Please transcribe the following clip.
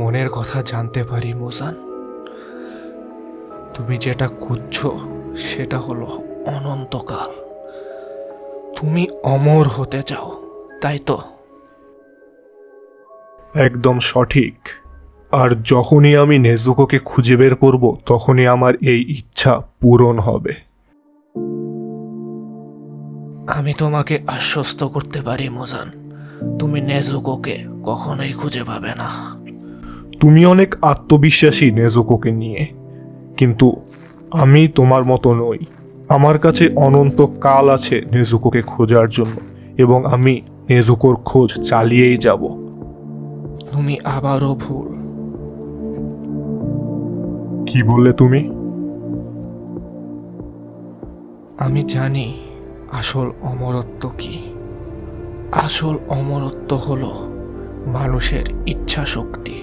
মনের কথা জানতে পারি মোজান। তুমি যেটা খুঁজছো সেটা হলো অনন্তকাল। তুমি অমর হতে চাও, তাই তো? একদম সঠিক। আর যখনই আমি নেজুকোকে খুঁজে বের করব তখনই আমার এই ইচ্ছা পূরণ হবে। আমি তোমাকে আশ্বস্ত করতে পারি মোজান, তুমি নেজুকোকে কখনোই খুঁজে পাবে না। তুমি অনেক আত্মবিশ্বাসী নেজুকোকে নিয়ে, কিন্তু আমি তোমার মতো নই। আমার কাছে অনন্ত কাল আছে নেজুকোকে খোঁজার জন্য, এবং আমি নেজুকোর খোঁজ চালিয়েই যাব। তুমি আবারও ভুল। কি বললে তুমি? আমি জানি আসল অমরত্ব কি। আসল অমরত্ব হলো মানুষের ইচ্ছা শক্তি।